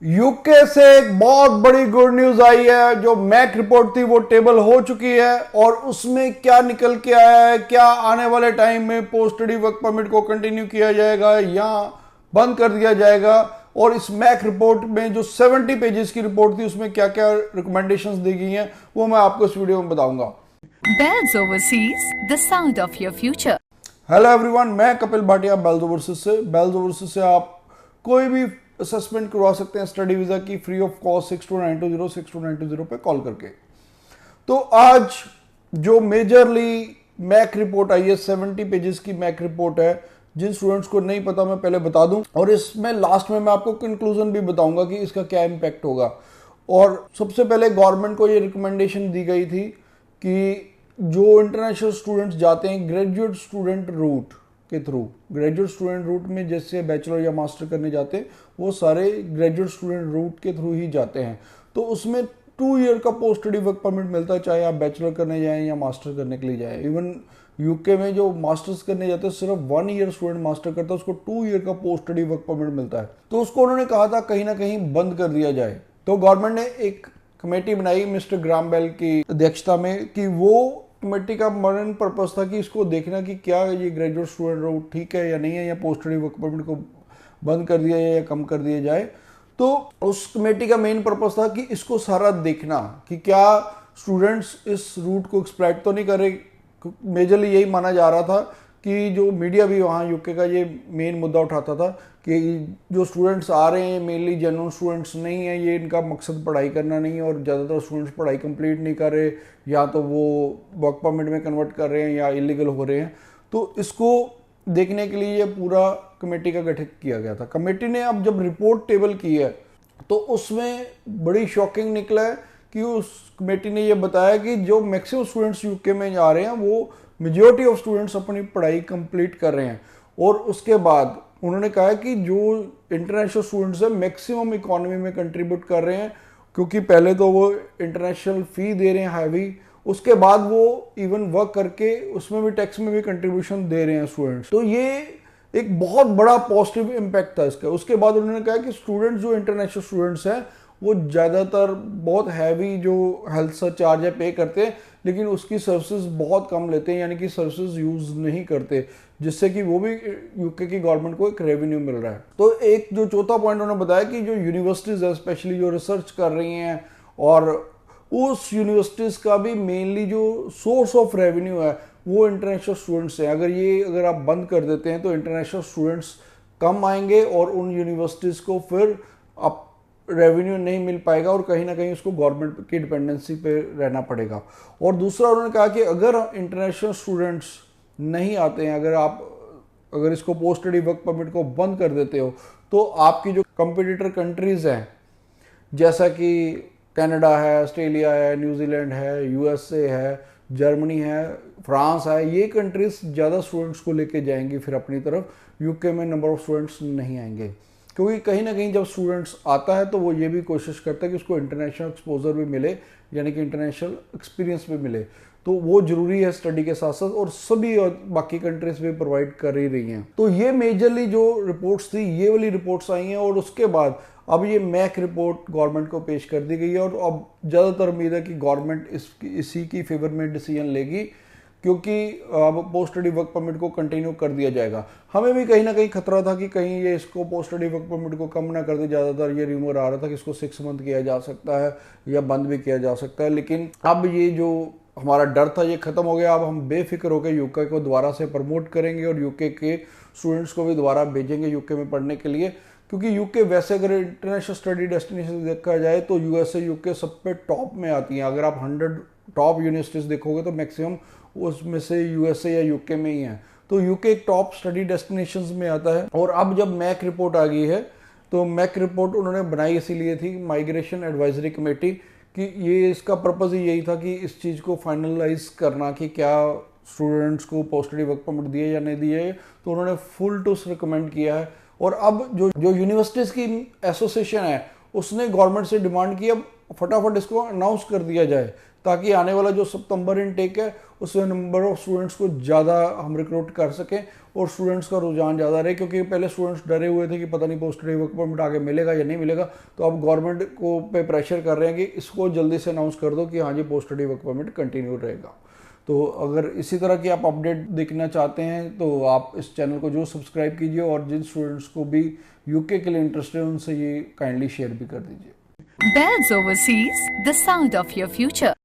UK से एक बहुत बड़ी गुड न्यूज आई है। जो मैक रिपोर्ट थी वो टेबल हो चुकी है और उसमें क्या निकल के आया है, क्या आने वाले टाइम में पोस्ट स्टडी वर्क परमिट को कंटिन्यू किया जाएगा या बंद कर दिया जाएगा, और इस मैक रिपोर्ट में जो 70 पेजेस की रिपोर्ट थी उसमें क्या क्या रिकमेंडेशंस दी गई हैं वो मैं आपको इस वीडियो में बताऊंगा। Bells Overseas, the sound of your future. Hello everyone, मैं कपिल भाटिया बेल्स ओवरसीज से। बेल्स ओवरसीज से आप कोई भी असेसमेंट करवा सकते हैं स्टडी वीज़ा की फ्री ऑफ कॉस्ट 6292062920 पे कॉल करके। तो आज जो मेजरली मैक रिपोर्ट आई है, 70 पेजेस की मैक रिपोर्ट है। जिन स्टूडेंट्स को नहीं पता मैं पहले बता दूं, और इसमें लास्ट में मैं आपको कंक्लूजन भी बताऊंगा कि इसका क्या इम्पैक्ट होगा। और सबसे पहले गवर्नमेंट को ये रिकमेंडेशन दी गई थी कि जो इंटरनेशनल स्टूडेंट्स जाते हैं ग्रेजुएट स्टूडेंट रूट के थ्रू, ग्रेजुएट स्टूडेंट रूट में जैसे बैचलर या मास्टर करने जाते हैं वो सारे ग्रेजुएट स्टूडेंट रूट के थ्रू ही जाते हैं। तो उसमें 2 ईयर का पोस्ट स्टडी वर्क परमिट मिलता है, चाहे आप बैचलर करने जाएं या मास्टर करने के लिए जाएं। इवन यूके में जो मास्टर्स करने जाते हैं सिर्फ 1 ईयर स्टूडेंट मास्टर करता है, उसको 2 ईयर का पोस्ट स्टडी वर्क परमिट मिलता है। तो उसको उन्होंने कहा था कहीं ना कहीं बंद कर दिया जाए। तो गवर्नमेंट ने एक कमेटी बनाई मिस्टर ग्राहम बेल की अध्यक्षता में कि वो कमेटी का मेन पर्पस था कि इसको देखना कि क्या ये ग्रेजुएट स्टूडेंट रूट ठीक है या नहीं है, या पोस्ट स्टडी वर्क परमिट को बंद कर दिया जाए या कम कर दिया जाए। तो उस कमेटी का मेन पर्पस था कि इसको सारा देखना कि क्या स्टूडेंट्स इस रूट को एक्सप्लॉइट तो नहीं कर रहे। मेजरली यही माना जा रहा था कि जो मीडिया भी वहाँ यूके का ये मेन मुद्दा उठाता था कि जो स्टूडेंट्स आ रहे हैं मेनली जेन्युइन स्टूडेंट्स नहीं है, ये इनका मकसद पढ़ाई करना नहीं है, और ज़्यादातर स्टूडेंट्स पढ़ाई कंप्लीट नहीं कर रहे, या तो वो वर्क परमिट में कन्वर्ट कर रहे हैं या इलीगल हो रहे हैं। तो इसको देखने के लिए ये पूरा कमेटी का गठन किया गया था। कमेटी ने अब जब रिपोर्ट टेबल की है तो उसमें बड़ी शॉकिंग निकला है कि उस कमेटी ने ये बताया कि जो मैक्सिमम स्टूडेंट्स यूके में जा रहे हैं वो मेजॉरिटी ऑफ स्टूडेंट्स अपनी पढ़ाई कंप्लीट कर रहे हैं। और उसके बाद उन्होंने कहा कि जो इंटरनेशनल स्टूडेंट्स हैं मैक्सिमम इकोनॉमी में कंट्रीब्यूट कर रहे हैं, क्योंकि पहले तो वो इंटरनेशनल फ़ी दे रहे हैं हैवी, उसके बाद वो इवन वर्क करके उसमें भी टैक्स में भी कंट्रीब्यूशन दे रहे हैं स्टूडेंट्स। तो ये एक बहुत बड़ा पॉजिटिव इम्पैक्ट था इसका। उसके बाद उन्होंने कहा कि स्टूडेंट्स जो इंटरनेशनल स्टूडेंट्स हैं वो ज़्यादातर बहुत हैवी जो हेल्थ चार्ज है पे करते हैं, लेकिन उसकी सर्विसेज बहुत कम लेते हैं, यानी कि सर्विसेज यूज़ नहीं करते, जिससे कि वो भी यूके की गवर्नमेंट को एक रेवेन्यू मिल रहा है। तो एक जो चौथा पॉइंट उन्होंने बताया कि जो यूनिवर्सिटीज़ है स्पेशली जो रिसर्च कर रही हैं, और उस यूनिवर्सिटीज़ का भी मेनली जो सोर्स ऑफ रेवेन्यू है वो इंटरनेशनल स्टूडेंट्स हैं। अगर आप बंद कर देते हैं तो इंटरनेशनल स्टूडेंट्स कम आएंगे और उन यूनिवर्सिटीज़ को फिर आप रेवेन्यू नहीं मिल पाएगा और कहीं ना कहीं उसको गवर्नमेंट की डिपेंडेंसी पे रहना पड़ेगा। और दूसरा उन्होंने कहा कि अगर इंटरनेशनल स्टूडेंट्स नहीं आते हैं, अगर इसको पोस्ट स्टडी वर्क परमिट को बंद कर देते हो, तो आपकी जो कंपटीटर कंट्रीज़ हैं जैसा कि कनाडा है, ऑस्ट्रेलिया है, न्यूजीलैंड है, यूएसए है, जर्मनी है, फ्रांस है, ये कंट्रीज ज़्यादा स्टूडेंट्स को लेके जाएंगी फिर अपनी तरफ। यूके में नंबर ऑफ स्टूडेंट्स नहीं आएंगे, क्योंकि कहीं ना कहीं जब स्टूडेंट्स आता है तो वो ये भी कोशिश करता है कि उसको इंटरनेशनल एक्सपोजर भी मिले, यानी कि इंटरनेशनल एक्सपीरियंस भी मिले। तो वो जरूरी है स्टडी के साथ साथ, और सभी और बाकी कंट्रीज भी प्रोवाइड कर ही रही हैं। तो ये मेजरली जो रिपोर्ट्स थी ये वाली रिपोर्ट्स आई हैं, और उसके बाद अब ये मैक रिपोर्ट गवर्नमेंट को पेश कर दी गई है। और अब ज़्यादातर उम्मीद है कि गवर्नमेंट इसी की फेवर में डिसीजन लेगी, क्योंकि अब पोस्ट स्टडी वर्क परमिट को कंटिन्यू कर दिया जाएगा। हमें भी कहीं ना कहीं खतरा था कि कहीं ये इसको पोस्ट स्टडी वर्क परमिट को कम ना कर दे। ज़्यादातर ये रूमर आ रहा था कि इसको 6 मंथ किया जा सकता है या बंद भी किया जा सकता है, लेकिन अब ये जो हमारा डर था ये खत्म हो गया। अब हम बेफिक्र होकर यूके को दोबारा से प्रमोट करेंगे और यूके के स्टूडेंट्स को भी दोबारा भेजेंगे यूके में पढ़ने के लिए, क्योंकि यूके वैसे अगर इंटरनेशनल स्टडी डेस्टिनेशन देखा जाए तो यूएसए यूके सब पे टॉप में आती हैं। अगर आप 100 टॉप यूनिवर्सिटीज़ देखोगे तो मैक्सिमम उसमें से यूएसए या यूके में ही है। तो यूके एक टॉप स्टडी डेस्टिनेशंस में आता है। और अब जब मैक रिपोर्ट आ गई है तो मैक रिपोर्ट उन्होंने बनाई इसीलिए थी, माइग्रेशन एडवाइजरी कमेटी, कि ये इसका पर्पज़ ही यही था कि इस चीज़ को फाइनलाइज करना कि क्या स्टूडेंट्स को पोस्ट स्टडी वर्क परमिट दिए या नहीं दिए। तो उन्होंने फुल टूस रिकमेंड किया है। और अब जो यूनिवर्सिटीज़ की एसोसिएशन है उसने गवर्नमेंट से डिमांड की अब फटाफट इसको अनाउंस कर दिया जाए ताकि आने वाला जो सितंबर इनटेक है उसमें नंबर ऑफ स्टूडेंट्स को ज़्यादा हम रिक्रूट कर सकें और स्टूडेंट्स का रुझान ज़्यादा रहे, क्योंकि पहले स्टूडेंट्स डरे हुए थे कि पता नहीं पोस्ट स्टडी वर्क परमिट आगे मिलेगा या नहीं मिलेगा। तो अब गवर्नमेंट को पे प्रेशर कर रहे हैं कि इसको जल्दी से अनाउंस कर दो कि हाँ जी post study work permit continue रहेगा। तो अगर इसी तरह की आप अपडेट देखना चाहते हैं तो आप इस चैनल को जो सब्सक्राइब कीजिए, और जिन स्टूडेंट्स को भी यूके के लिए इंटरेस्टेड है उनसे ये काइंडली शेयर भी कर दीजिए। Bells Overseas, the sound of your future.